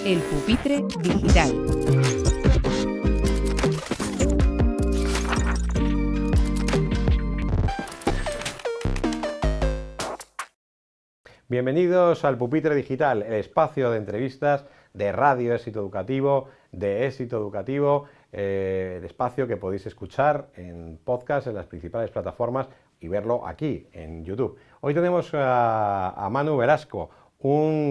El pupitre digital. Bienvenidos al Pupitre Digital, el espacio de entrevistas de Radio Éxito Educativo, el espacio que podéis escuchar en podcast en las principales plataformas y verlo aquí en YouTube. Hoy tenemos a Manu Velasco,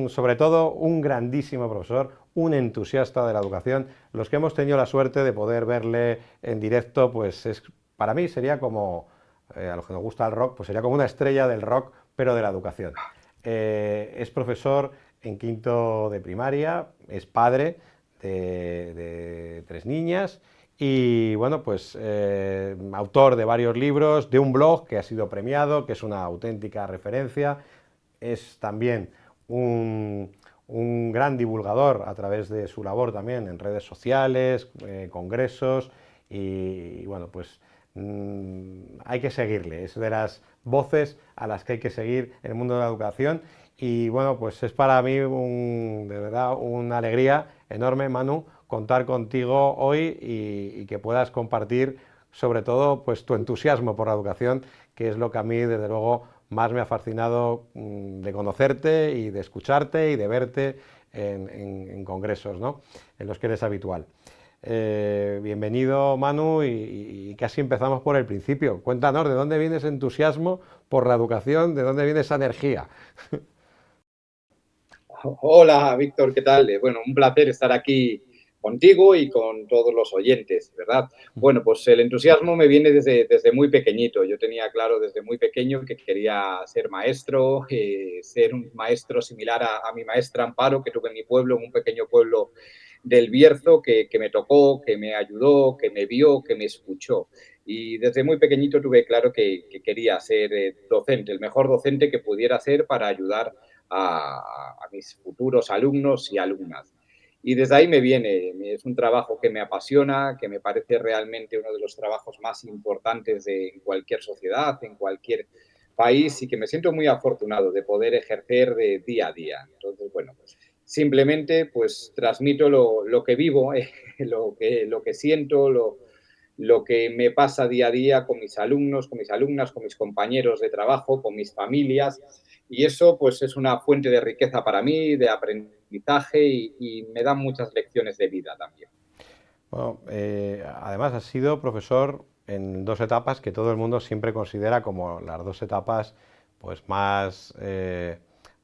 sobre todo un grandísimo profesor, un entusiasta de la educación. Los que hemos tenido la suerte de poder verle en directo, pues para mí sería como, a los que nos gusta el rock, pues sería como una estrella del rock, pero de la educación. Es profesor en quinto de primaria, es padre de 3 niñas y bueno, pues autor de varios libros, de un blog que ha sido premiado, que es una auténtica referencia. Es también un gran divulgador a través de su labor también en redes sociales, congresos y bueno, pues hay que seguirle, es de las voces a las que hay que seguir en el mundo de la educación y bueno, pues es para mí de verdad una alegría enorme, Manu, contar contigo hoy y que puedas compartir sobre todo pues tu entusiasmo por la educación, que es lo que a mí desde luego más me ha fascinado de conocerte y de escucharte y de verte en congresos, ¿no?, en los que eres habitual. Bienvenido, Manu, y casi empezamos por el principio. Cuéntanos, ¿de dónde viene ese entusiasmo por la educación? ¿De dónde viene esa energía? Hola, Víctor, ¿qué tal? Bueno, un placer estar aquí contigo y con todos los oyentes, ¿verdad? Bueno, pues el entusiasmo me viene desde muy pequeñito. Yo tenía claro desde muy pequeño que quería ser maestro, ser un maestro similar a mi maestra Amparo, que tuve en mi pueblo, en un pequeño pueblo del Bierzo, que me tocó, que me ayudó, que me vio, que me escuchó. Y desde muy pequeñito tuve claro que quería ser docente, el mejor docente que pudiera ser para ayudar a mis futuros alumnos y alumnas. Y desde ahí me viene, es un trabajo que me apasiona, que me parece realmente uno de los trabajos más importantes en cualquier sociedad, en cualquier país, y que me siento muy afortunado de poder ejercer de día a día. Entonces, bueno, simplemente pues transmito lo que vivo, lo que siento, lo que me pasa día a día con mis alumnos, con mis alumnas, con mis compañeros de trabajo, con mis familias. Y eso pues es una fuente de riqueza para mí, de aprendizaje y me da muchas lecciones de vida también. Bueno, además has sido profesor en 2 etapas que todo el mundo siempre considera como las 2 etapas pues más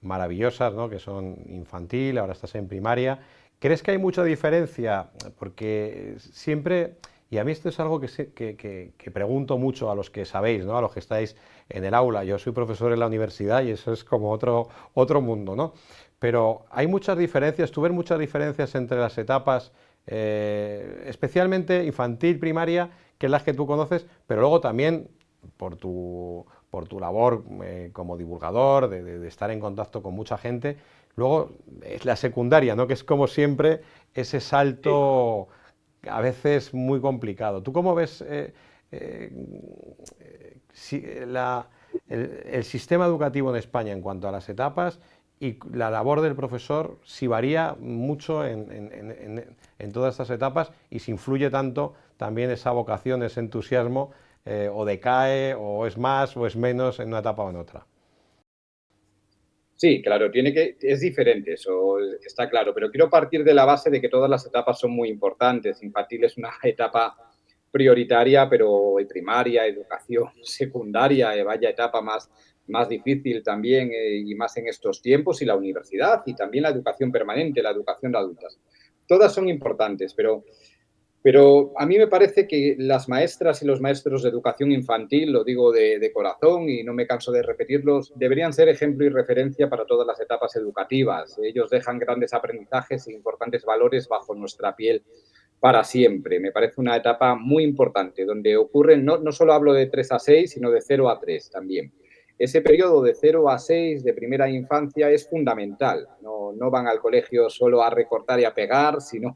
maravillosas, ¿no?, que son infantil, ahora estás en primaria. ¿Crees que hay mucha diferencia? Porque siempre, y a mí esto es algo que pregunto mucho a los que sabéis, ¿no?, a los que estáis en el aula. Yo soy profesor en la universidad y eso es como otro mundo, ¿no? Pero hay muchas diferencias, ¿tú ves muchas diferencias entre las etapas, especialmente infantil, primaria, que es las que tú conoces, pero luego también por tu labor como divulgador, de estar en contacto con mucha gente? Luego es la secundaria, ¿no?, que es como siempre ese salto a veces muy complicado. ¿Tú cómo ves eh, si, el sistema educativo en España en cuanto a las etapas y la labor del profesor, si varía mucho en todas estas etapas y si influye tanto también esa vocación, ese entusiasmo, o decae, o es más o es menos en una etapa o en otra? Sí, claro, es diferente, eso está claro, pero quiero partir de la base de que todas las etapas son muy importantes. Infantil es una etapa prioritaria, pero primaria, educación secundaria, vaya etapa más difícil también y más en estos tiempos, y la universidad y también la educación permanente, la educación de adultas. Todas son importantes, pero a mí me parece que las maestras y los maestros de educación infantil, lo digo de corazón y no me canso de repetirlos, deberían ser ejemplo y referencia para todas las etapas educativas. Ellos dejan grandes aprendizajes e importantes valores bajo nuestra piel para siempre. Me parece una etapa muy importante, donde ocurren, no solo hablo de 3 a 6, sino de 0 a 3 también. Ese periodo de 0 a 6 de primera infancia es fundamental. No van al colegio solo a recortar y a pegar, sino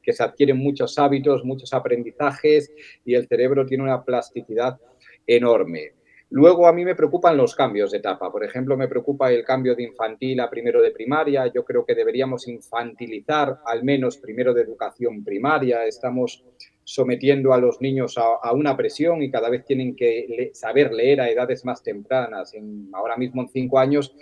que se adquieren muchos hábitos, muchos aprendizajes y el cerebro tiene una plasticidad enorme. Luego a mí me preocupan los cambios de etapa. Por ejemplo, me preocupa el cambio de infantil a primero de primaria. Yo creo que deberíamos infantilizar al menos primero de educación primaria. Estamos sometiendo a los niños a una presión y cada vez tienen que saber leer a edades más tempranas. Ahora mismo en 5 años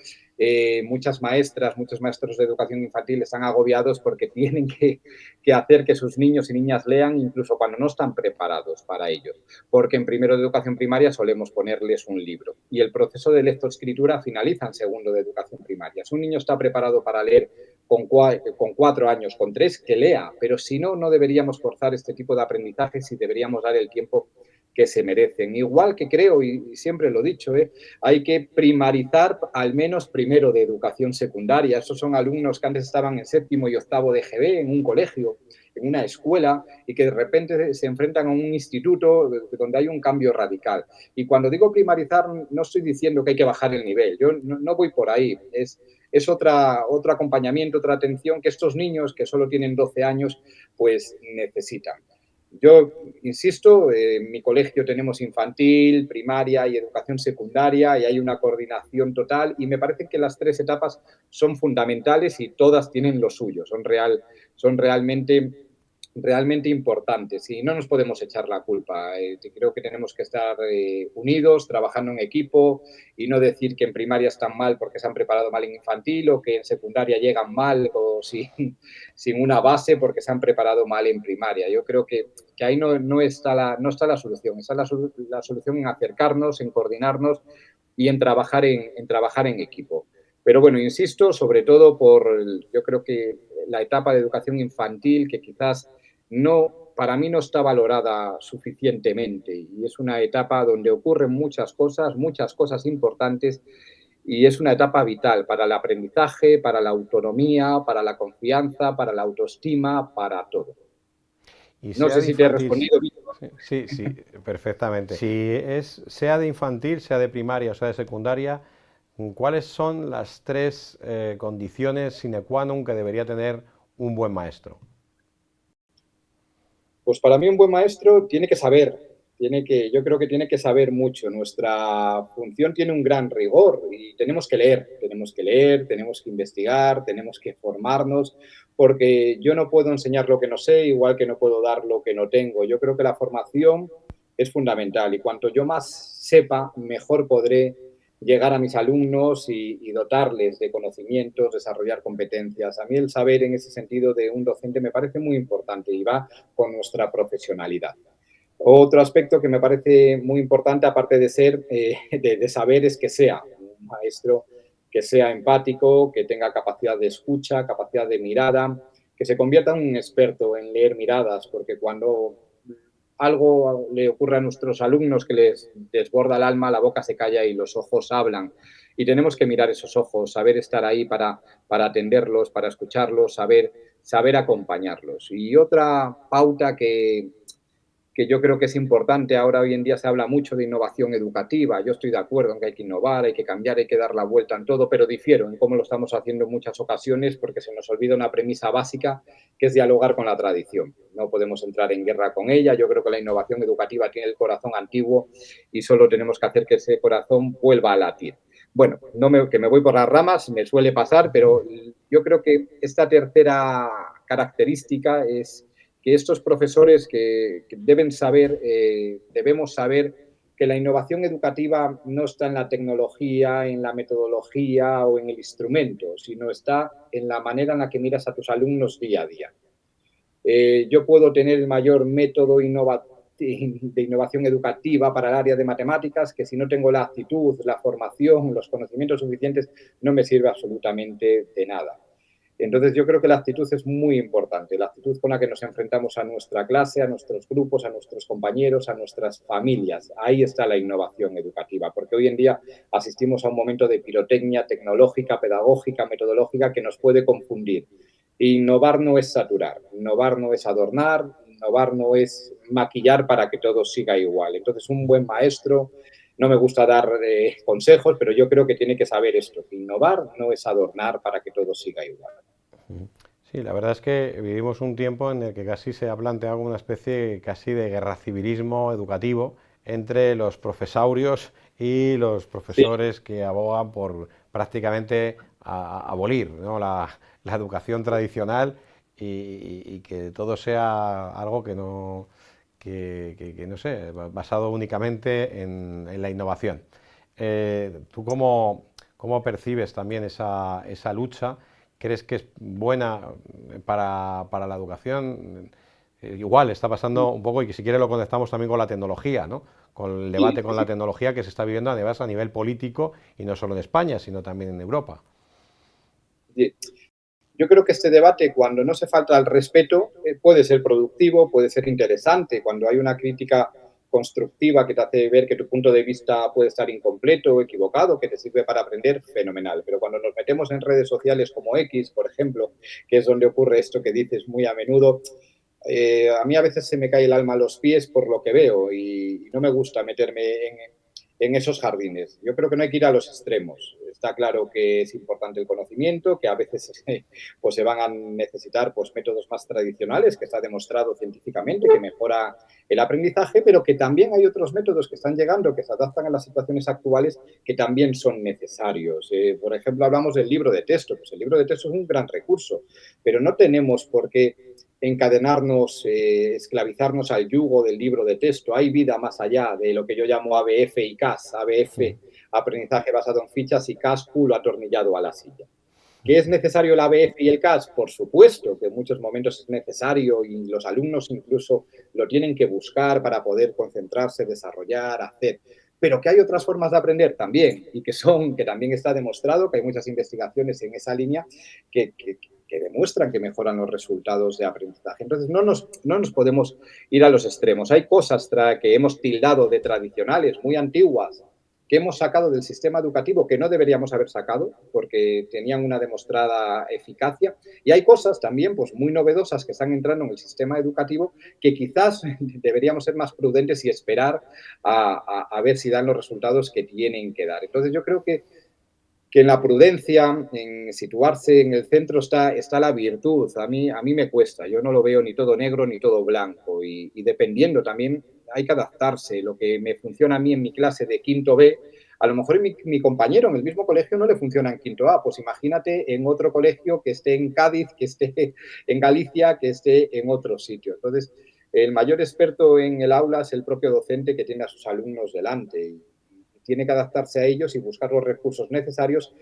muchas maestras, muchos maestros de educación infantil están agobiados porque tienen que hacer que sus niños y niñas lean incluso cuando no están preparados para ello, porque en primero de educación primaria solemos ponerles un libro y el proceso de lectoescritura finaliza en segundo de educación primaria. Si un niño está preparado para leer con 4 años, con 3, que lea, pero si no, no deberíamos forzar este tipo de aprendizajes y deberíamos dar el tiempo que se merecen. Igual que creo, y siempre lo he dicho, hay que primarizar al menos primero de educación secundaria. Esos son alumnos que antes estaban en séptimo y octavo de GB en un colegio, en una escuela, y que de repente se enfrentan a un instituto donde hay un cambio radical. Y cuando digo primarizar, no estoy diciendo que hay que bajar el nivel, yo no voy por ahí, es otro acompañamiento, otra atención que estos niños que solo tienen 12 años, pues necesitan. Yo insisto, en mi colegio tenemos infantil, primaria y educación secundaria y hay una coordinación total y me parece que las 3 etapas son fundamentales y todas tienen lo suyo, son realmente importantes y no nos podemos echar la culpa. Creo que tenemos que estar unidos, trabajando en equipo y no decir que en primaria están mal porque se han preparado mal en infantil o que en secundaria llegan mal o sin una base porque se han preparado mal en primaria. Yo creo que ahí no está la solución. Está la solución en acercarnos, en coordinarnos y en trabajar en equipo. Pero bueno, insisto, sobre todo yo creo que la etapa de educación infantil, que quizás para mí no está valorada suficientemente y es una etapa donde ocurren muchas cosas importantes y es una etapa vital para el aprendizaje, para la autonomía, para la confianza, para la autoestima, para todo. Y No sea sé de si te he infantil, respondido bien. sí, sí, perfectamente. Si sea de infantil, sea de primaria o sea de secundaria, ¿cuáles son las 3 condiciones sine qua non que debería tener un buen maestro? Pues para mí un buen maestro tiene que saber, yo creo que tiene que saber mucho. Nuestra función tiene un gran rigor y tenemos que leer, tenemos que investigar, tenemos que formarnos, porque yo no puedo enseñar lo que no sé, igual que no puedo dar lo que no tengo. Yo creo que la formación es fundamental y cuanto yo más sepa, mejor podré llegar a mis alumnos y dotarles de conocimientos, desarrollar competencias. A mí el saber en ese sentido de un docente me parece muy importante y va con nuestra profesionalidad. Otro aspecto que me parece muy importante, aparte de de saber, es que sea un maestro que sea empático, que tenga capacidad de escucha, capacidad de mirada, que se convierta en un experto en leer miradas, porque cuando algo le ocurre a nuestros alumnos que les desborda el alma, la boca se calla y los ojos hablan. Y tenemos que mirar esos ojos, saber estar ahí para atenderlos, para escucharlos, saber acompañarlos. Y otra pauta que yo creo que es importante, ahora hoy en día se habla mucho de innovación educativa, yo estoy de acuerdo en que hay que innovar, hay que cambiar, hay que dar la vuelta en todo, pero difiero en cómo lo estamos haciendo en muchas ocasiones porque se nos olvida una premisa básica que es dialogar con la tradición. No podemos entrar en guerra con ella, yo creo que la innovación educativa tiene el corazón antiguo y solo tenemos que hacer que ese corazón vuelva a latir. Bueno, que me voy por las ramas, me suele pasar, pero yo creo que esta tercera característica es que estos profesores que debemos saber que la innovación educativa no está en la tecnología, en la metodología o en el instrumento, sino está en la manera en la que miras a tus alumnos día a día. Yo puedo tener el mayor método de innovación educativa para el área de matemáticas, que si no tengo la actitud, la formación, los conocimientos suficientes, no me sirve absolutamente de nada. Entonces yo creo que la actitud es muy importante, la actitud con la que nos enfrentamos a nuestra clase, a nuestros grupos, a nuestros compañeros, a nuestras familias. Ahí está la innovación educativa, porque hoy en día asistimos a un momento de pirotecnia tecnológica, pedagógica, metodológica que nos puede confundir. Innovar no es saturar, innovar no es adornar, innovar no es maquillar para que todo siga igual. Entonces un buen maestro, no me gusta dar consejos, pero yo creo que tiene que saber esto, que innovar no es adornar para que todo siga igual. Sí, la verdad es que vivimos un tiempo en el que casi se ha planteado una especie casi de guerra civilismo educativo entre los profesaurios y los profesores que abogan por prácticamente abolir, ¿no?, la educación tradicional y que todo sea algo que no, que no sé, basado únicamente en la innovación. ¿Tú cómo percibes también esa lucha? ¿Crees que es buena para la educación? Igual está pasando un poco, y que si quieres lo conectamos también con la tecnología, ¿no?, con el debate con la tecnología que se está viviendo además a nivel político, y no solo en España, sino también en Europa. Sí. Yo creo que este debate, cuando no se falta al respeto, puede ser productivo, puede ser interesante. Cuando hay una crítica constructiva que te hace ver que tu punto de vista puede estar incompleto o equivocado, que te sirve para aprender, fenomenal. Pero cuando nos metemos en redes sociales como X, por ejemplo, que es donde ocurre esto que dices muy a menudo, a mí a veces se me cae el alma a los pies por lo que veo y no me gusta meterme en esos jardines. Yo creo que no hay que ir a los extremos. Está claro que es importante el conocimiento, que a veces pues, se van a necesitar pues, métodos más tradicionales, que está demostrado científicamente que mejora el aprendizaje, pero que también hay otros métodos que están llegando, que se adaptan a las situaciones actuales, que también son necesarios. Por ejemplo, hablamos del libro de texto. Pues el libro de texto es un gran recurso, pero no tenemos por qué encadenarnos, esclavizarnos al yugo del libro de texto. Hay vida más allá de lo que yo llamo ABF y CAS. ABF, aprendizaje basado en fichas, y CAS, culo atornillado a la silla. ¿Que es necesario el ABF y el CAS? Por supuesto que en muchos momentos es necesario y los alumnos incluso lo tienen que buscar para poder concentrarse, desarrollar, hacer. Pero que hay otras formas de aprender también y que también está demostrado, que hay muchas investigaciones en esa línea que demuestran que mejoran los resultados de aprendizaje. Entonces, no nos podemos ir a los extremos. Hay cosas que hemos tildado de tradicionales, muy antiguas, que hemos sacado del sistema educativo que no deberíamos haber sacado porque tenían una demostrada eficacia, y hay cosas también pues muy novedosas que están entrando en el sistema educativo que quizás deberíamos ser más prudentes y esperar a ver si dan los resultados que tienen que dar. Entonces yo creo que en la prudencia, en situarse en el centro está la virtud. A mí me cuesta, yo no lo veo ni todo negro ni todo blanco, y dependiendo también hay que adaptarse. Lo que me funciona a mí en mi clase de quinto B, a lo mejor mi compañero en el mismo colegio no le funciona en quinto A, pues imagínate en otro colegio que esté en Cádiz, que esté en Galicia, que esté en otro sitio. Entonces, el mayor experto en el aula es el propio docente que tiene a sus alumnos delante, y tiene que adaptarse a ellos y buscar los recursos necesarios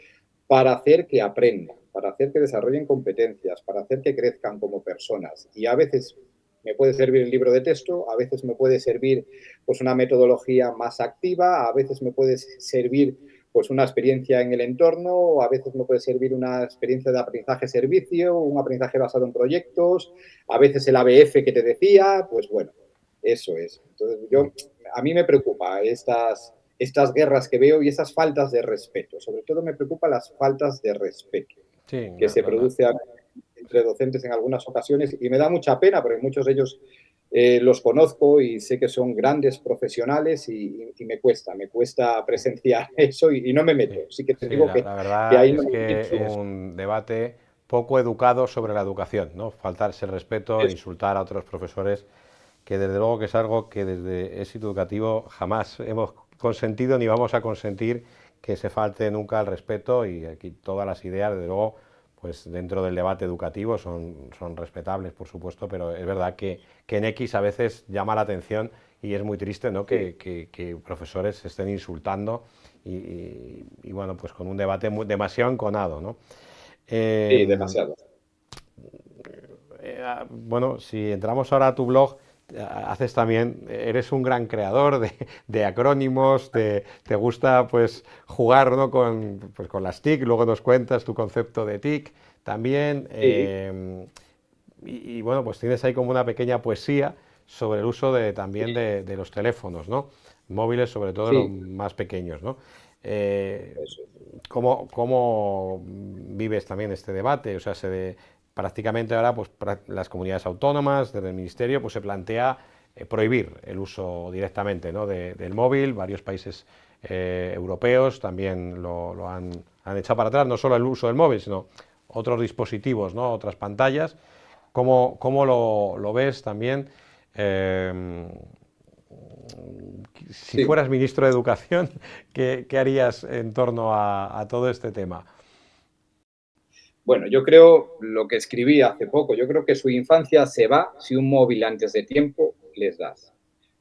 para hacer que aprendan, para hacer que desarrollen competencias, para hacer que crezcan como personas. Y a veces me puede servir el libro de texto, a veces me puede servir pues una metodología más activa, a veces me puede servir pues una experiencia en el entorno, a veces me puede servir una experiencia de aprendizaje-servicio, un aprendizaje basado en proyectos, a veces el ABF que te decía, pues bueno, eso es. Entonces a mí me preocupa estas guerras que veo y esas faltas de respeto. Sobre todo me preocupan las faltas de respeto Sí, que se producen entre docentes en algunas ocasiones, y me da mucha pena porque muchos de ellos los conozco y sé que son grandes profesionales, y me cuesta presenciar eso y no me meto. Sí que te digo la que verdad ahí es no me que meto. es un debate poco educado sobre la educación, ¿no? Faltarse el respeto, insultar a otros profesores, que desde luego que es algo que desde Éxito Educativo jamás hemos consentido ni vamos a consentir, que se falte nunca el respeto, y aquí todas las ideas, desde luego, pues dentro del debate educativo son respetables, por supuesto, pero es verdad que en X a veces llama la atención y es muy triste, ¿no? Que profesores se estén insultando y bueno, pues con un debate demasiado enconado, ¿no? Sí, demasiado. Bueno, si entramos ahora a tu blog, haces también, eres un gran creador de acrónimos, te gusta pues jugar, ¿no?, con las TIC, luego nos cuentas tu concepto de TIC también, Sí, y bueno, pues tienes ahí como una pequeña poesía sobre el uso también de los teléfonos, ¿no?, móviles, sobre todo los sí, más pequeños, ¿no? Eh, eso es. ¿Cómo vives también este debate? O sea, prácticamente ahora pues las comunidades autónomas, desde el Ministerio, pues se plantea prohibir el uso directamente, ¿no?, del móvil. Varios países europeos también lo han echado para atrás, no solo el uso del móvil, sino otros dispositivos, ¿no?, otras pantallas. ¿Cómo lo ves también? si Sí. fueras ministro de Educación, ¿qué harías en torno a todo este tema? Bueno, yo creo lo que escribí hace poco, yo creo que su infancia se va si un móvil antes de tiempo les das.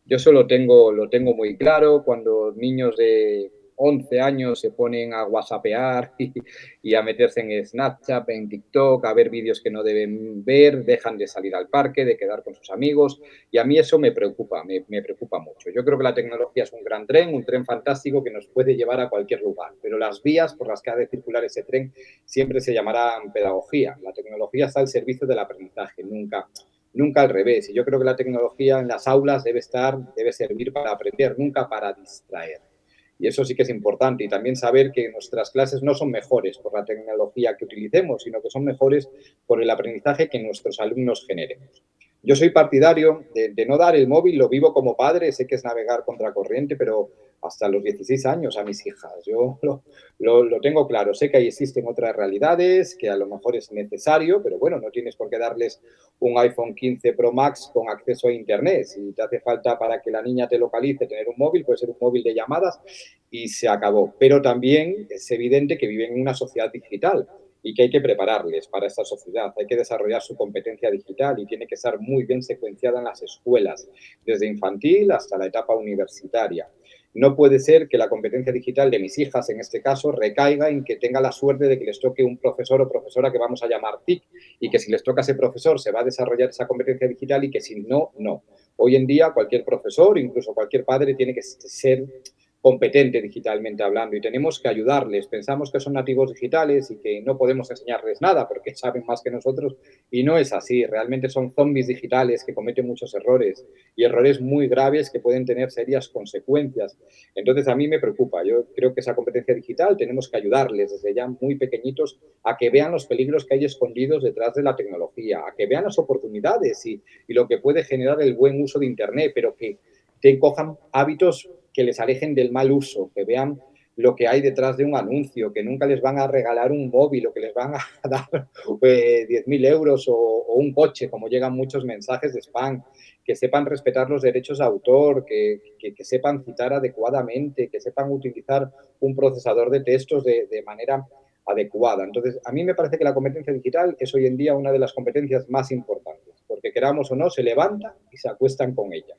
Yo eso lo tengo muy claro cuando niños de 11 años se ponen a whatsappear y a meterse en Snapchat, en TikTok, a ver vídeos que no deben ver, dejan de salir al parque, de quedar con sus amigos, y a mí eso me preocupa mucho. Yo creo que la tecnología es un tren fantástico que nos puede llevar a cualquier lugar, pero las vías por las que ha de circular ese tren siempre se llamarán pedagogía. La tecnología está al servicio del aprendizaje, nunca al revés. Y yo creo que la tecnología en las aulas debe servir para aprender, nunca para distraer. Y eso sí que es importante. Y también saber que nuestras clases no son mejores por la tecnología que utilicemos, sino que son mejores por el aprendizaje que nuestros alumnos generemos. Yo soy partidario de no dar el móvil, lo vivo como padre, sé que es navegar contra corriente, pero hasta los 16 años a mis hijas. Yo lo tengo claro, sé que ahí existen otras realidades, que a lo mejor es necesario, pero bueno, no tienes por qué darles un iPhone 15 Pro Max con acceso a Internet. Si te hace falta para que la niña te localice tener un móvil, puede ser un móvil de llamadas y se acabó. Pero también es evidente que viven en una sociedad digital y que hay que prepararles para esta sociedad. Hay que desarrollar su competencia digital y tiene que estar muy bien secuenciada en las escuelas, desde infantil hasta la etapa universitaria. No puede ser que la competencia digital de mis hijas, en este caso, recaiga en que tenga la suerte de que les toque un profesor o profesora que vamos a llamar TIC y que si les toca a ese profesor se va a desarrollar esa competencia digital y que si no, no. Hoy en día cualquier profesor, incluso cualquier padre, tiene que ser competente digitalmente hablando y tenemos que ayudarles. Pensamos que son nativos digitales y que no podemos enseñarles nada porque saben más que nosotros y no es así. Realmente son zombies digitales que cometen muchos errores y errores muy graves que pueden tener serias consecuencias. Entonces a mí me preocupa. Yo creo que esa competencia digital tenemos que ayudarles desde ya muy pequeñitos a que vean los peligros que hay escondidos detrás de la tecnología, a que vean las oportunidades y lo que puede generar el buen uso de Internet, pero que cojan hábitos que les alejen del mal uso, que vean lo que hay detrás de un anuncio, que nunca les van a regalar un móvil o que les van a dar 10.000 euros o un coche, como llegan muchos mensajes de spam, que sepan respetar los derechos de autor, que sepan citar adecuadamente, que sepan utilizar un procesador de textos de manera adecuada. Entonces, a mí me parece que la competencia digital es hoy en día una de las competencias más importantes, porque queramos o no, se levantan y se acuestan con ella.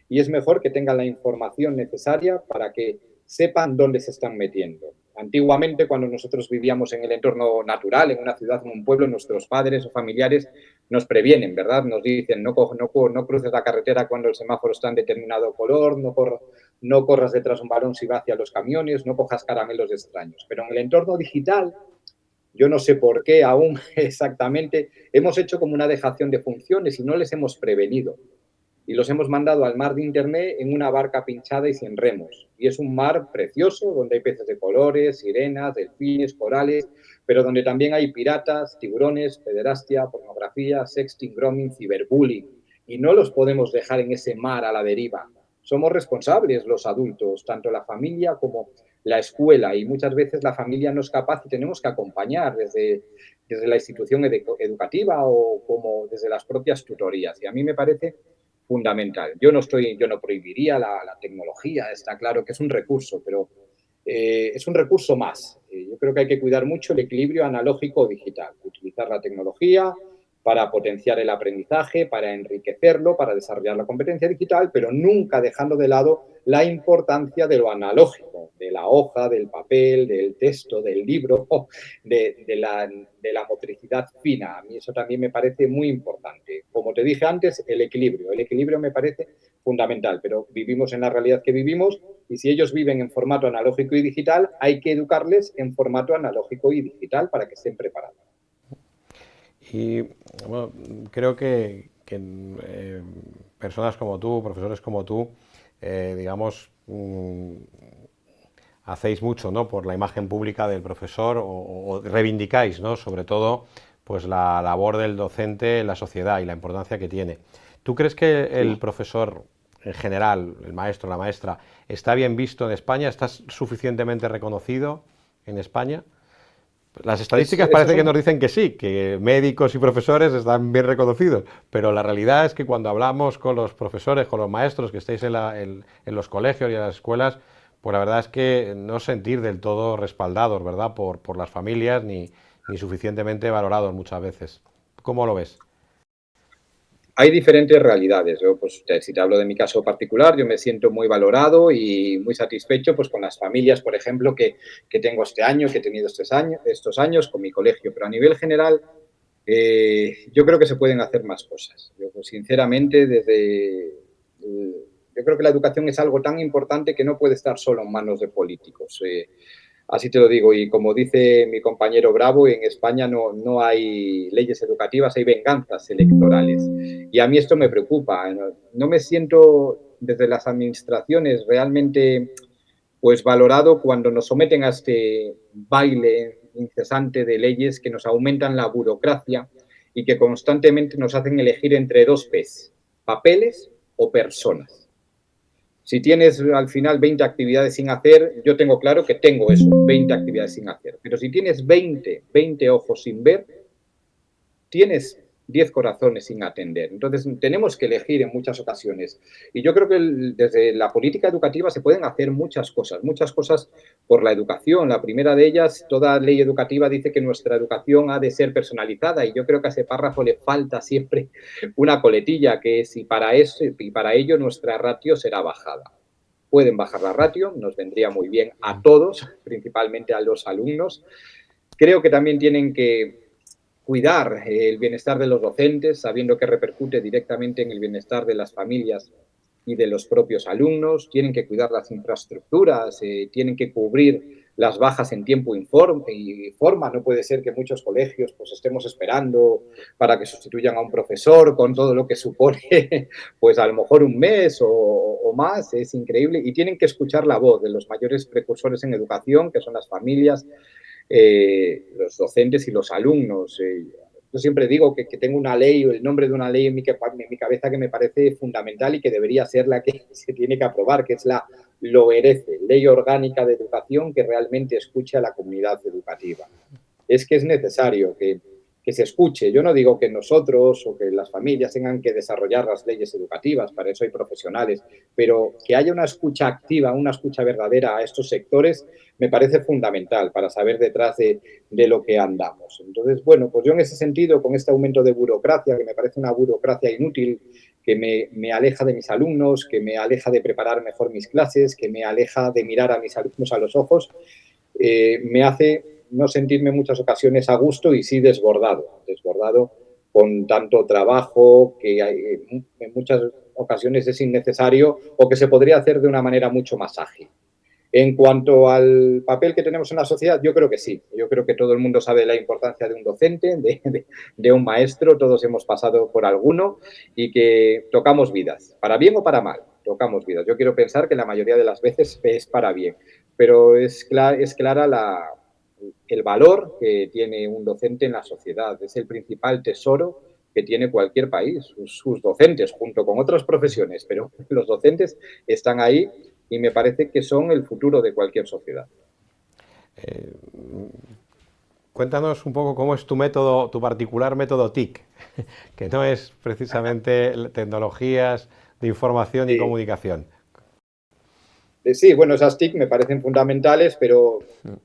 Y es mejor que tengan la información necesaria para que sepan dónde se están metiendo. Antiguamente, cuando nosotros vivíamos en el entorno natural, en una ciudad, en un pueblo, nuestros padres o familiares nos previenen, ¿verdad? Nos dicen, no cruces la carretera cuando el semáforo está en determinado color, no corras detrás de un varón si va hacia los camiones, no cojas caramelos de extraños. Pero en el entorno digital, yo no sé por qué aún exactamente, hemos hecho como una dejación de funciones y no les hemos prevenido. Y los hemos mandado al mar de Internet en una barca pinchada y sin remos. Y es un mar precioso, donde hay peces de colores, sirenas, delfines, corales, pero donde también hay piratas, tiburones, pederastia, pornografía, sexting, grooming, ciberbullying. Y no los podemos dejar en ese mar a la deriva. Somos responsables los adultos, tanto la familia como la escuela, y muchas veces la familia no es capaz y tenemos que acompañar desde la institución educativa o como desde las propias tutorías. Y a mí me parece fundamental. Yo no prohibiría la tecnología, está claro que es un recurso, pero es un recurso más. Yo creo que hay que cuidar mucho el equilibrio analógico-digital, utilizar la tecnología para potenciar el aprendizaje, para enriquecerlo, para desarrollar la competencia digital, pero nunca dejando de lado la importancia de lo analógico, de la hoja, del papel, del texto, del libro, de la motricidad fina. A mí eso también me parece muy importante. Como te dije antes, el equilibrio me parece fundamental, pero vivimos en la realidad que vivimos y si ellos viven en formato analógico y digital, hay que educarles en formato analógico y digital para que estén preparados. Y bueno, creo que personas como tú, profesores como tú, digamos, hacéis mucho, ¿no?, por la imagen pública del profesor o reivindicáis, ¿no?, sobre todo pues la labor del docente en la sociedad y la importancia que tiene. ¿Tú crees que el profesor en general, el maestro, la maestra, está bien visto en España? ¿Está suficientemente reconocido en España? Las estadísticas Esos parece que son. nos dicen que sí, que médicos y profesores están bien reconocidos, pero la realidad es que cuando hablamos con los profesores, con los maestros que estáis en los colegios y en las escuelas, pues la verdad es que no os sentís del todo respaldados, ¿verdad? Por las familias ni suficientemente valorados muchas veces. ¿Cómo lo ves? Hay diferentes realidades. Yo, pues, si te hablo de mi caso particular, yo me siento muy valorado y muy satisfecho pues, con las familias, por ejemplo, que tengo este año, que he tenido estos años con mi colegio. Pero a nivel general, yo creo que se pueden hacer más cosas. Yo, pues, sinceramente, yo creo que la educación es algo tan importante que no puede estar solo en manos de políticos. Así te lo digo, y como dice mi compañero Bravo, en España no hay leyes educativas, hay venganzas electorales. Y a mí esto me preocupa. No me siento desde las administraciones realmente pues valorado cuando nos someten a este baile incesante de leyes que nos aumentan la burocracia y que constantemente nos hacen elegir entre dos P's, papeles o personas. Si tienes al final 20 actividades sin hacer, yo tengo claro que tengo eso, 20 actividades sin hacer. Pero si tienes 20 ojos sin ver, tienes 10 corazones sin atender. Entonces, tenemos que elegir en muchas ocasiones. Y yo creo que desde la política educativa se pueden hacer muchas cosas por la educación. La primera de ellas, toda ley educativa dice que nuestra educación ha de ser personalizada y yo creo que a ese párrafo le falta siempre una coletilla, que es y para ello nuestra ratio será bajada. Pueden bajar la ratio, nos vendría muy bien a todos, principalmente a los alumnos. Creo que también tienen que cuidar el bienestar de los docentes, sabiendo que repercute directamente en el bienestar de las familias y de los propios alumnos, tienen que cuidar las infraestructuras, tienen que cubrir las bajas en tiempo y forma. No puede ser que muchos colegios pues estemos esperando para que sustituyan a un profesor con todo lo que supone, pues a lo mejor un mes o más, es increíble. Y tienen que escuchar la voz de los mayores precursores en educación, que son las familias, los docentes y los alumnos. Yo siempre digo que tengo una ley o el nombre de una ley en mi cabeza que me parece fundamental y que debería ser la que se tiene que aprobar, que es la LOERECE, Ley Orgánica de Educación, que realmente escuche a la comunidad educativa. Es que es necesario que se escuche. Yo no digo que nosotros o que las familias tengan que desarrollar las leyes educativas, para eso hay profesionales, pero que haya una escucha activa, una escucha verdadera a estos sectores, me parece fundamental para saber detrás de lo que andamos. Entonces, bueno, pues yo en ese sentido, con este aumento de burocracia, que me parece una burocracia inútil, que me aleja de mis alumnos, que me aleja de preparar mejor mis clases, que me aleja de mirar a mis alumnos a los ojos, me hace no sentirme en muchas ocasiones a gusto y sí desbordado con tanto trabajo que en muchas ocasiones es innecesario o que se podría hacer de una manera mucho más ágil. En cuanto al papel que tenemos en la sociedad, yo creo que sí. Yo creo que todo el mundo sabe la importancia de un docente, de un maestro, todos hemos pasado por alguno y que tocamos vidas, para bien o para mal, tocamos vidas. Yo quiero pensar que la mayoría de las veces es para bien, pero es clara el valor que tiene un docente en la sociedad. Es el principal tesoro que tiene cualquier país, sus docentes, junto con otras profesiones, pero los docentes están ahí y me parece que son el futuro de cualquier sociedad. Cuéntanos un poco cómo es tu método, tu particular método TIC, que no es precisamente tecnologías de información y Sí. comunicación. Sí, bueno, esas TIC me parecen fundamentales, pero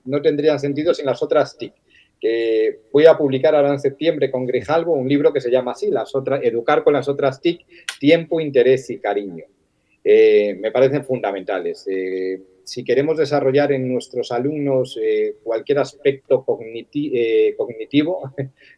no tendrían sentido sin las otras TIC. Que voy a publicar ahora en septiembre con Grijalbo un libro que se llama así, Educar con las otras TIC, tiempo, interés y cariño. Me parecen fundamentales. Si queremos desarrollar en nuestros alumnos cualquier aspecto cognitivo,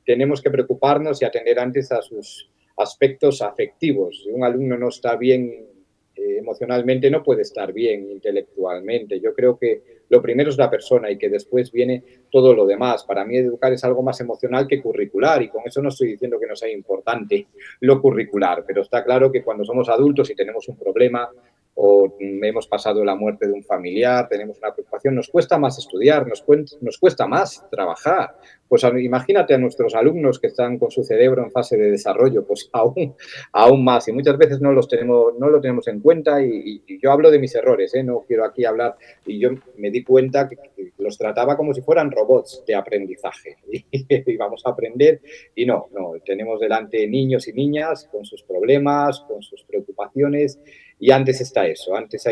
tenemos que preocuparnos y atender antes a sus aspectos afectivos. Si un alumno no está bien emocionalmente, no puede estar bien intelectualmente. Yo creo que lo primero es la persona y que después viene todo lo demás. Para mí educar es algo más emocional que curricular y con eso no estoy diciendo que no sea importante lo curricular, pero está claro que cuando somos adultos y tenemos un problema, o hemos pasado la muerte de un familiar, tenemos una preocupación, nos cuesta más estudiar, nos cuesta más trabajar. Pues imagínate a nuestros alumnos que están con su cerebro en fase de desarrollo, pues aún más. Y muchas veces no lo tenemos en cuenta y yo hablo de mis errores, ¿eh? No quiero aquí hablar. Y yo me di cuenta que los trataba como si fueran robots de aprendizaje. Y vamos a aprender y no, tenemos delante niños y niñas con sus problemas, con sus preocupaciones. Y antes está eso, antes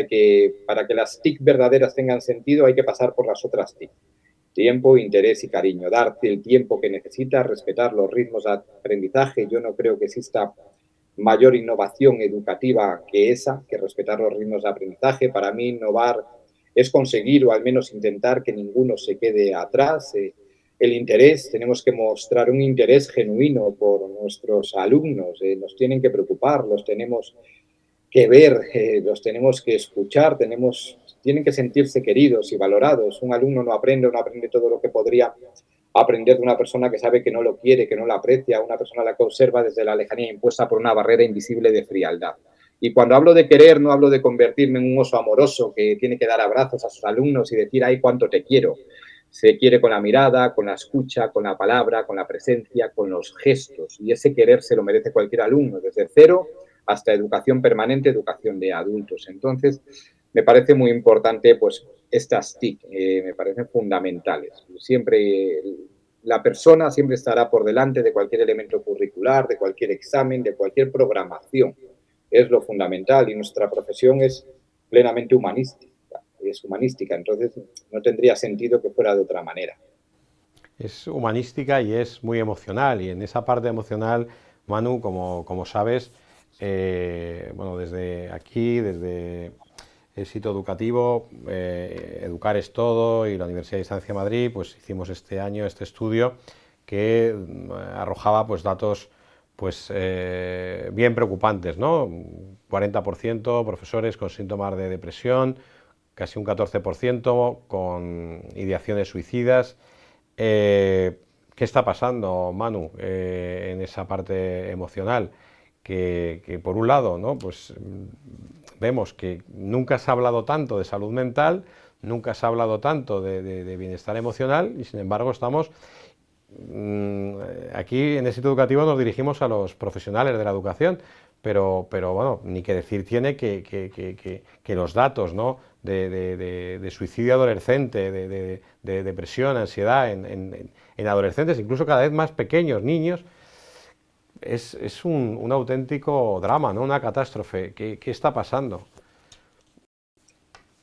para que las TIC verdaderas tengan sentido, hay que pasar por las otras TIC. Tiempo, interés y cariño. Darte el tiempo que necesitas, respetar los ritmos de aprendizaje. Yo no creo que exista mayor innovación educativa que esa, que respetar los ritmos de aprendizaje. Para mí, innovar es conseguir o al menos intentar que ninguno se quede atrás. El interés, tenemos que mostrar un interés genuino por nuestros alumnos. Nos tienen que preocupar, los tenemos que ver, los tenemos que escuchar, tienen que sentirse queridos y valorados. Un alumno no aprende todo lo que podría aprender de una persona que sabe que no lo quiere, que no lo aprecia, una persona a la que observa desde la lejanía impuesta por una barrera invisible de frialdad. Y cuando hablo de querer, no hablo de convertirme en un oso amoroso que tiene que dar abrazos a sus alumnos y decir, ay, cuánto te quiero. Se quiere con la mirada, con la escucha, con la palabra, con la presencia, con los gestos. Y ese querer se lo merece cualquier alumno, desde cero hasta educación permanente, educación de adultos. Entonces, me parece muy importante, pues, estas TIC, me parecen fundamentales. Siempre, la persona siempre estará por delante de cualquier elemento curricular, de cualquier examen, de cualquier programación. Es lo fundamental y nuestra profesión es plenamente humanística, entonces no tendría sentido que fuera de otra manera. Es humanística y es muy emocional, y en esa parte emocional, Manu, como sabes, bueno, desde aquí, desde el sitio educativo, Educar es Todo y la Universidad de Distancia de Madrid, pues hicimos este año este estudio que arrojaba pues datos pues bien preocupantes, ¿no? 40% profesores con síntomas de depresión, casi un 14% con ideaciones suicidas. ¿Qué está pasando, Manu, en esa parte emocional? Que por un lado, ¿no? Pues vemos que nunca se ha hablado tanto de salud mental, nunca se ha hablado tanto de bienestar emocional, y sin embargo estamos aquí en el sitio educativo nos dirigimos a los profesionales de la educación, pero bueno, ni que decir tiene que los datos, ¿no? de suicidio adolescente, de depresión, ansiedad en adolescentes, incluso cada vez más pequeños, niños, es un auténtico drama, ¿no? Una catástrofe. ¿Qué está pasando?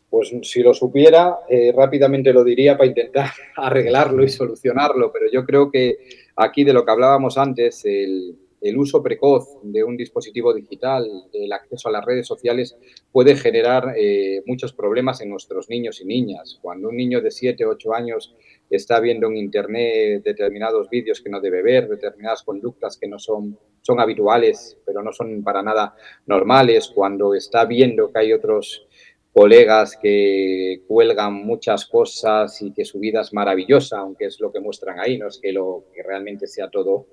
Pues si lo supiera, rápidamente lo diría para intentar arreglarlo y solucionarlo, pero yo creo que aquí de lo que hablábamos antes, el uso precoz de un dispositivo digital, el acceso a las redes sociales, puede generar muchos problemas en nuestros niños y niñas. Cuando un niño de 7 o 8 años está viendo en Internet determinados vídeos que no debe ver, determinadas conductas que no son habituales, pero no son para nada normales, cuando está viendo que hay otros colegas que cuelgan muchas cosas y que su vida es maravillosa, aunque es lo que muestran ahí, no es que realmente sea todo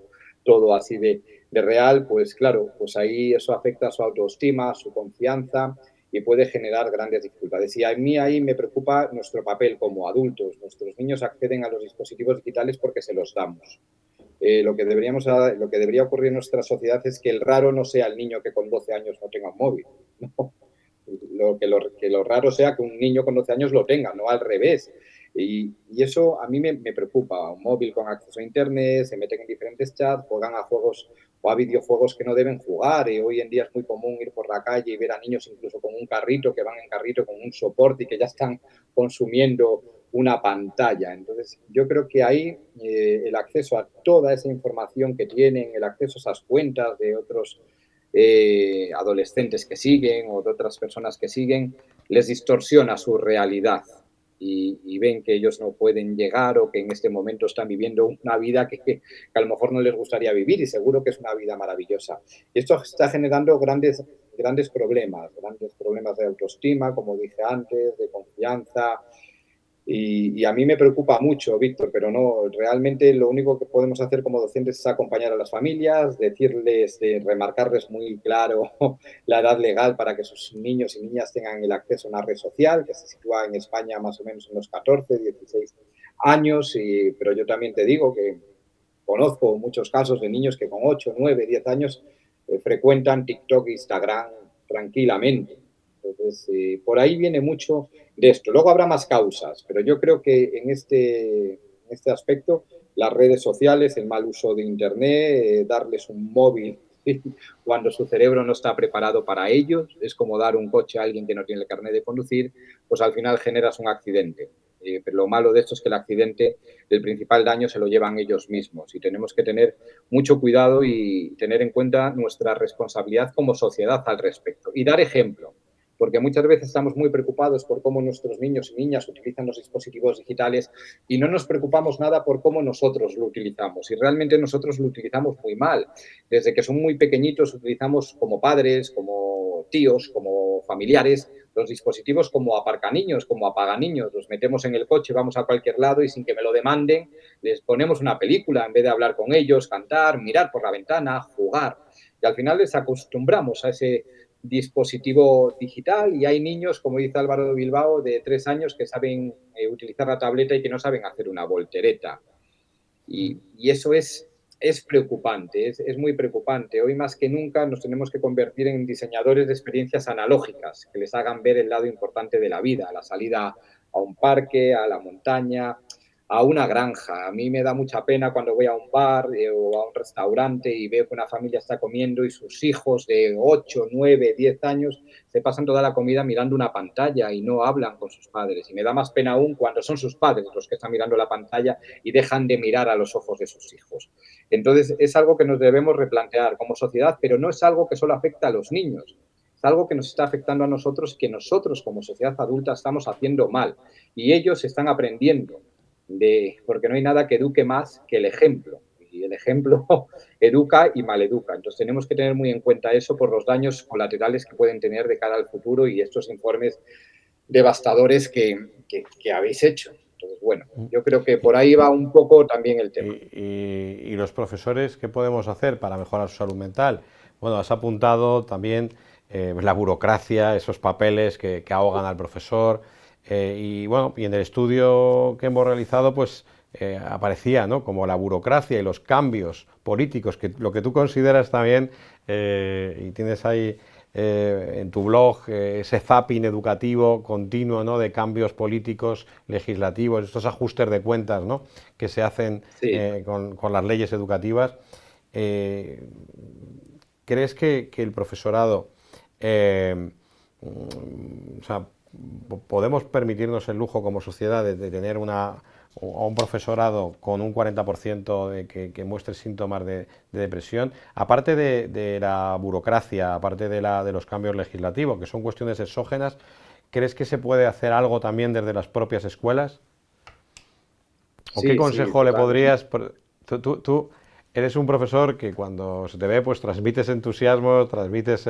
así de real, pues claro, pues ahí eso afecta a su autoestima, a su confianza y puede generar grandes dificultades. Y a mí ahí me preocupa nuestro papel como adultos. Nuestros niños acceden a los dispositivos digitales porque se los damos. Lo que debería ocurrir en nuestra sociedad es que el raro no sea el niño que con 12 años no tenga un móvil, ¿no? Que lo raro sea que un niño con 12 años lo tenga, no al revés. Y eso a mí me preocupa. Un móvil con acceso a Internet, se meten en diferentes chats, juegan a juegos o a videojuegos que no deben jugar. Y hoy en día es muy común ir por la calle y ver a niños incluso con un carrito, que van en carrito con un soporte y que ya están consumiendo una pantalla. Entonces, yo creo que ahí el acceso a toda esa información que tienen, el acceso a esas cuentas de otros adolescentes que siguen o de otras personas que siguen, les distorsiona su realidad y ven que ellos no pueden llegar o que en este momento están viviendo una vida que a lo mejor no les gustaría vivir y seguro que es una vida maravillosa. Y esto está generando grandes problemas de autoestima, como dije antes, de confianza, Y a mí me preocupa mucho, Víctor, pero no, realmente lo único que podemos hacer como docentes es acompañar a las familias, decirles, remarcarles muy claro la edad legal para que sus niños y niñas tengan el acceso a una red social, que se sitúa en España más o menos en los 14, 16 años, pero yo también te digo que conozco muchos casos de niños que con 8, 9, 10 años frecuentan TikTok e Instagram tranquilamente. Entonces, por ahí viene mucho de esto. Luego habrá más causas, pero yo creo que en este aspecto, las redes sociales, el mal uso de Internet, darles un móvil cuando su cerebro no está preparado para ellos, es como dar un coche a alguien que no tiene el carnet de conducir, pues al final generas un accidente. Pero lo malo de esto es que el accidente, el principal daño se lo llevan ellos mismos y tenemos que tener mucho cuidado y tener en cuenta nuestra responsabilidad como sociedad al respecto y dar ejemplo, porque muchas veces estamos muy preocupados por cómo nuestros niños y niñas utilizan los dispositivos digitales y no nos preocupamos nada por cómo nosotros lo utilizamos. Y realmente nosotros lo utilizamos muy mal. Desde que son muy pequeñitos utilizamos como padres, como tíos, como familiares, los dispositivos como aparcaniños, como apaganiños. Los metemos en el coche, vamos a cualquier lado y sin que me lo demanden, les ponemos una película en vez de hablar con ellos, cantar, mirar por la ventana, jugar. Y al final les acostumbramos a ese dispositivo digital y hay niños, como dice Álvaro de Bilbao, de 3 años que saben utilizar la tableta y que no saben hacer una voltereta. Y eso es preocupante, es muy preocupante. Hoy más que nunca nos tenemos que convertir en diseñadores de experiencias analógicas que les hagan ver el lado importante de la vida, la salida a un parque, a la montaña, a una granja. A mí me da mucha pena cuando voy a un bar o a un restaurante y veo que una familia está comiendo y sus hijos de 8, 9, 10 años se pasan toda la comida mirando una pantalla y no hablan con sus padres. Y me da más pena aún cuando son sus padres los que están mirando la pantalla y dejan de mirar a los ojos de sus hijos. Entonces, es algo que nos debemos replantear como sociedad, pero no es algo que solo afecta a los niños. Es algo que nos está afectando a nosotros, que nosotros como sociedad adulta estamos haciendo mal. Y ellos están aprendiendo, porque no hay nada que eduque más que el ejemplo. Y el ejemplo educa y maleduca. Entonces tenemos que tener muy en cuenta eso por los daños colaterales que pueden tener de cara al futuro y estos informes devastadores que habéis hecho. Entonces, bueno, yo creo que por ahí va un poco también el tema. Y los profesores, ¿qué podemos hacer para mejorar su salud mental? Bueno, has apuntado también la burocracia, esos papeles que ahogan al profesor. Y bueno, y en el estudio que hemos realizado, pues aparecía, ¿no?, como la burocracia y los cambios políticos, que lo que tú consideras también, y tienes ahí en tu blog ese zapping educativo continuo, ¿no?, de cambios políticos, legislativos, estos ajustes de cuentas, ¿no?, que se hacen Sí. con las leyes educativas. ¿Crees que el profesorado, o sea, podemos permitirnos el lujo como sociedad de tener a un profesorado con un 40% que muestre síntomas de depresión, aparte de la burocracia, aparte de los cambios legislativos, que son cuestiones exógenas? ¿Crees que se puede hacer algo también desde las propias escuelas? ¿O qué Sí, sí, consejo le totalmente. podrías? Tú eres un profesor que cuando se te ve, pues transmites entusiasmo, transmites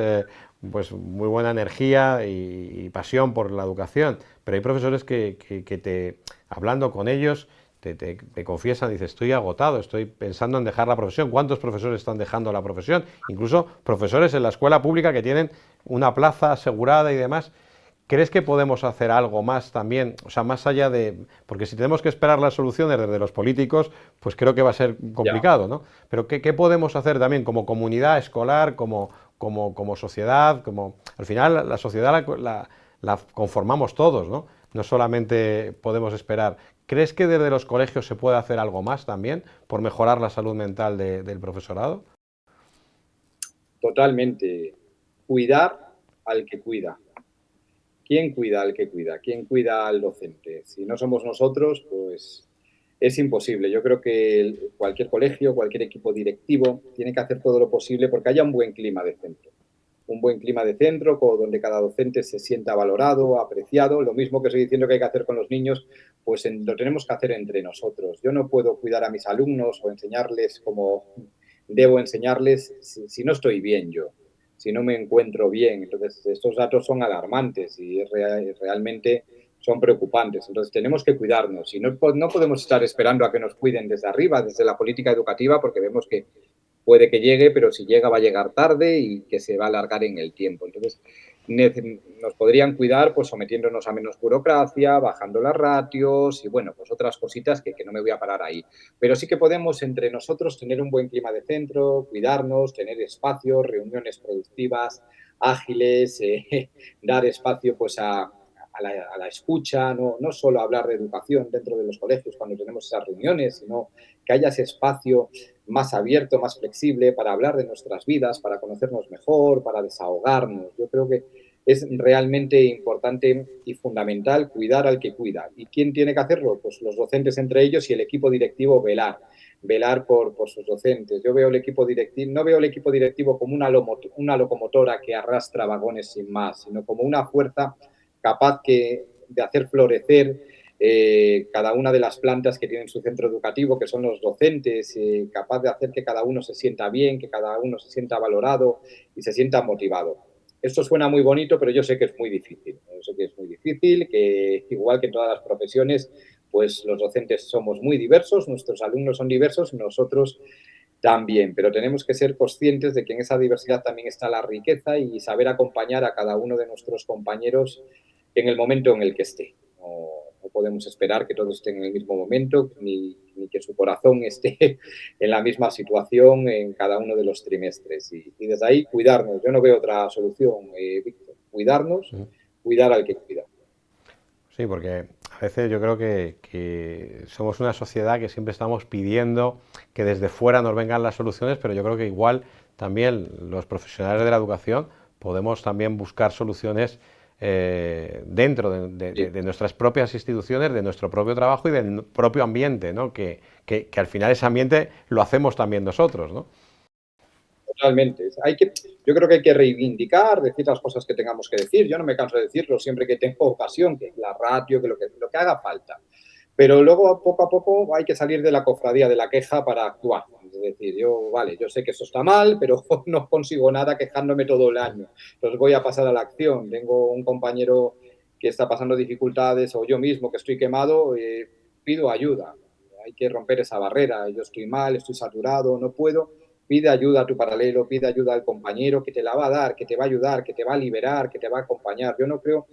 pues muy buena energía y pasión por la educación, pero hay profesores que hablando con ellos, te confiesan, dices, estoy agotado, estoy pensando en dejar la profesión. ¿Cuántos profesores están dejando la profesión? Incluso profesores en la escuela pública que tienen una plaza asegurada y demás. ¿Crees que podemos hacer algo más también? O sea, más allá de... Porque si tenemos que esperar las soluciones desde los políticos, pues creo que va a ser Ya. complicado, ¿no? Pero ¿qué podemos hacer también como comunidad escolar, como sociedad? Al final la sociedad la conformamos todos, ¿no? No solamente podemos esperar. ¿Crees que desde los colegios se puede hacer algo más también por mejorar la salud mental del profesorado? Totalmente. Cuidar al que cuida. ¿Quién cuida al que cuida? ¿Quién cuida al docente? Si no somos nosotros, pues es imposible. Yo creo que cualquier colegio, cualquier equipo directivo tiene que hacer todo lo posible porque haya un buen clima de centro. Un buen clima de centro donde cada docente se sienta valorado, apreciado. Lo mismo que estoy diciendo que hay que hacer con los niños, pues lo tenemos que hacer entre nosotros. Yo no puedo cuidar a mis alumnos o enseñarles como debo enseñarles si no estoy bien yo, si no me encuentro bien. Entonces, estos datos son alarmantes y realmente son preocupantes. Entonces tenemos que cuidarnos y no podemos estar esperando a que nos cuiden desde arriba, desde la política educativa, porque vemos que puede que llegue, pero si llega va a llegar tarde y que se va a alargar en el tiempo. Entonces, nos podrían cuidar pues sometiéndonos a menos burocracia, bajando las ratios y bueno, pues otras cositas que no me voy a parar ahí. Pero sí que podemos entre nosotros tener un buen clima de centro, cuidarnos, tener espacios, reuniones productivas, ágiles, dar espacio pues a la escucha, no solo hablar de educación dentro de los colegios cuando tenemos esas reuniones, sino que haya ese espacio más abierto, más flexible para hablar de nuestras vidas, para conocernos mejor, para desahogarnos. Yo creo que es realmente importante y fundamental cuidar al que cuida. ¿Y quién tiene que hacerlo? Pues los docentes entre ellos y el equipo directivo velar por sus docentes. Yo veo el equipo directivo, no veo el equipo directivo como una locomotora que arrastra vagones sin más, sino como una fuerza capaz de hacer florecer cada una de las plantas que tienen su centro educativo, que son los docentes, capaz de hacer que cada uno se sienta bien, que cada uno se sienta valorado y se sienta motivado. Esto suena muy bonito, pero yo sé que es muy difícil. Yo sé que es muy difícil, que igual que en todas las profesiones, pues los docentes somos muy diversos, nuestros alumnos son diversos, nosotros también, pero tenemos que ser conscientes de que en esa diversidad también está la riqueza y saber acompañar a cada uno de nuestros compañeros en el momento en el que esté. No podemos esperar que todos estén en el mismo momento, ni que su corazón esté en la misma situación en cada uno de los trimestres. Y desde ahí, cuidarnos. Yo no veo otra solución, Víctor. Cuidarnos, cuidar al que cuida. Sí, porque a veces yo creo que somos una sociedad que siempre estamos pidiendo que desde fuera nos vengan las soluciones, pero yo creo que igual también los profesionales de la educación podemos también buscar soluciones dentro de nuestras propias instituciones, de nuestro propio trabajo y del propio ambiente, ¿no? Que al final ese ambiente lo hacemos también nosotros, ¿no? Totalmente. Yo creo que hay que reivindicar, decir las cosas que tengamos que decir. Yo no me canso de decirlo siempre que tengo ocasión, que la ratio, que lo que haga falta. Pero luego, poco a poco, hay que salir de la cofradía de la queja para actuar. Es decir, yo sé que eso está mal, pero no consigo nada quejándome todo el año. Entonces voy a pasar a la acción. Tengo un compañero que está pasando dificultades o yo mismo que estoy quemado, pido ayuda. Hay que romper esa barrera. Yo estoy mal, estoy saturado, no puedo. Pide ayuda a tu paralelo, pide ayuda al compañero que te la va a dar, que te va a ayudar, que te va a liberar, que te va a acompañar. Yo no creo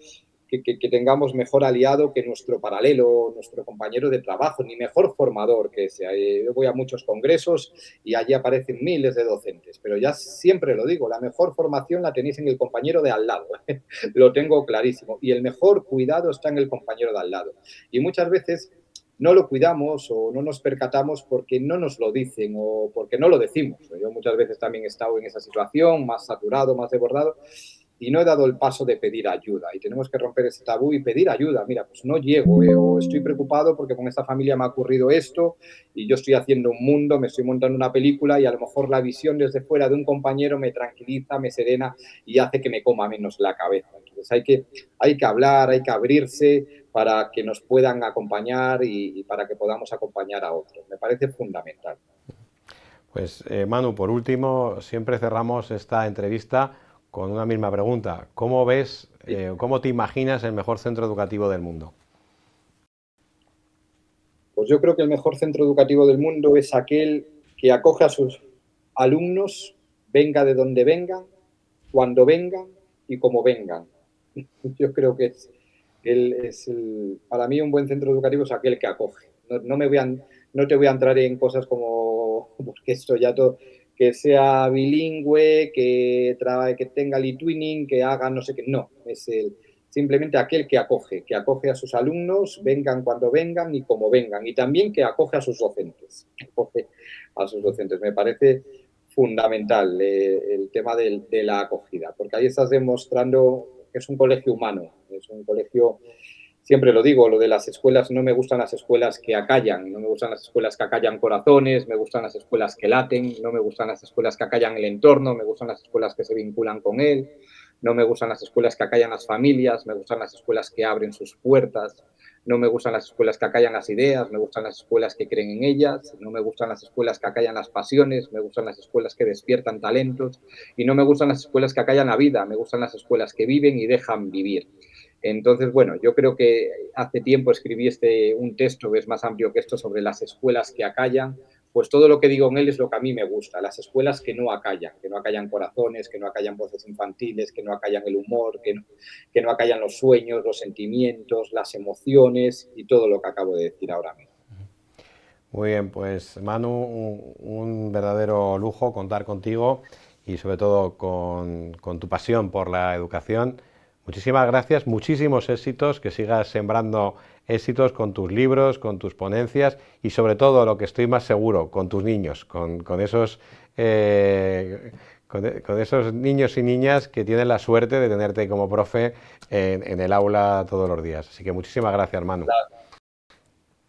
que tengamos mejor aliado que nuestro paralelo, nuestro compañero de trabajo, ni mejor formador que sea. Yo voy a muchos congresos y allí aparecen miles de docentes, pero ya siempre lo digo, la mejor formación la tenéis en el compañero de al lado, lo tengo clarísimo, y el mejor cuidado está en el compañero de al lado. Y muchas veces no lo cuidamos o no nos percatamos porque no nos lo dicen o porque no lo decimos. Yo muchas veces también he estado en esa situación, más saturado, más desbordado, y no he dado el paso de pedir ayuda. Y tenemos que romper ese tabú y pedir ayuda. Mira, pues no llego, o estoy preocupado porque con esta familia me ha ocurrido esto y yo estoy haciendo un mundo, me estoy montando una película y a lo mejor la visión desde fuera de un compañero me tranquiliza, me serena y hace que me coma menos la cabeza. Entonces hay que hablar, hay que abrirse para que nos puedan acompañar y para que podamos acompañar a otros. Me parece fundamental. Pues Manu, por último, siempre cerramos esta entrevista con una misma pregunta. ¿Cómo ves, cómo te imaginas el mejor centro educativo del mundo? Pues yo creo que el mejor centro educativo del mundo es aquel que acoge a sus alumnos, venga de donde vengan, cuando vengan y como vengan. Yo creo que para mí un buen centro educativo es aquel que acoge. No te voy a entrar en cosas como, porque esto ya todo, que sea bilingüe, que tenga e-twinning, que haga no sé qué. No, simplemente aquel que acoge a sus alumnos, vengan cuando vengan y como vengan. Y también que acoge a sus docentes. Me parece fundamental el tema de la acogida, porque ahí estás demostrando que es un colegio humano, es un colegio. Siempre lo digo, lo de las escuelas, no me gustan las escuelas que acallan, no me gustan las escuelas que acallan corazones, me gustan las escuelas que laten, no me gustan las escuelas que acallan el entorno, me gustan las escuelas que se vinculan con él, no me gustan las escuelas que acallan las familias, me gustan las escuelas que abren sus puertas, no me gustan las escuelas que acallan las ideas, me gustan las escuelas que creen en ellas, no me gustan las escuelas que acallan las pasiones, me gustan las escuelas que despiertan talentos y no me gustan las escuelas que acallan la vida, me gustan las escuelas que viven y dejan vivir. Entonces, bueno, yo creo que hace tiempo escribí un texto que es más amplio que esto sobre las escuelas que acallan. Pues todo lo que digo en él es lo que a mí me gusta, las escuelas que no acallan corazones, que no acallan voces infantiles, que no acallan el humor, que no acallan los sueños, los sentimientos, las emociones y todo lo que acabo de decir ahora mismo. Muy bien, pues Manu, un verdadero lujo contar contigo y sobre todo con tu pasión por la educación. Muchísimas gracias, muchísimos éxitos, que sigas sembrando éxitos con tus libros, con tus ponencias y sobre todo, lo que estoy más seguro, con tus niños, con esos niños y niñas que tienen la suerte de tenerte como profe en el aula todos los días. Así que muchísimas gracias, Manu.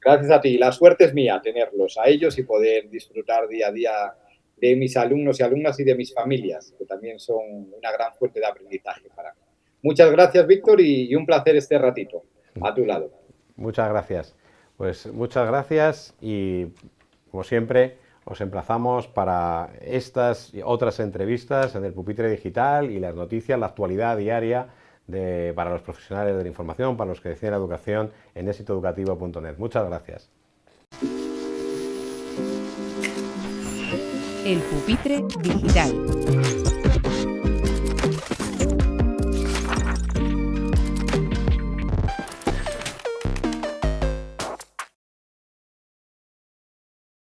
Gracias a ti. La suerte es mía tenerlos a ellos y poder disfrutar día a día de mis alumnos y alumnas y de mis familias, que también son una gran fuente de aprendizaje para mí. Muchas gracias, Víctor, y un placer este ratito a tu lado. Muchas gracias. Pues muchas gracias y, como siempre, os emplazamos para estas y otras entrevistas en el Pupitre Digital y las noticias, la actualidad diaria para los profesionales de la información, para los que deciden educación en exitoeducativo.net. Muchas gracias. El Pupitre Digital.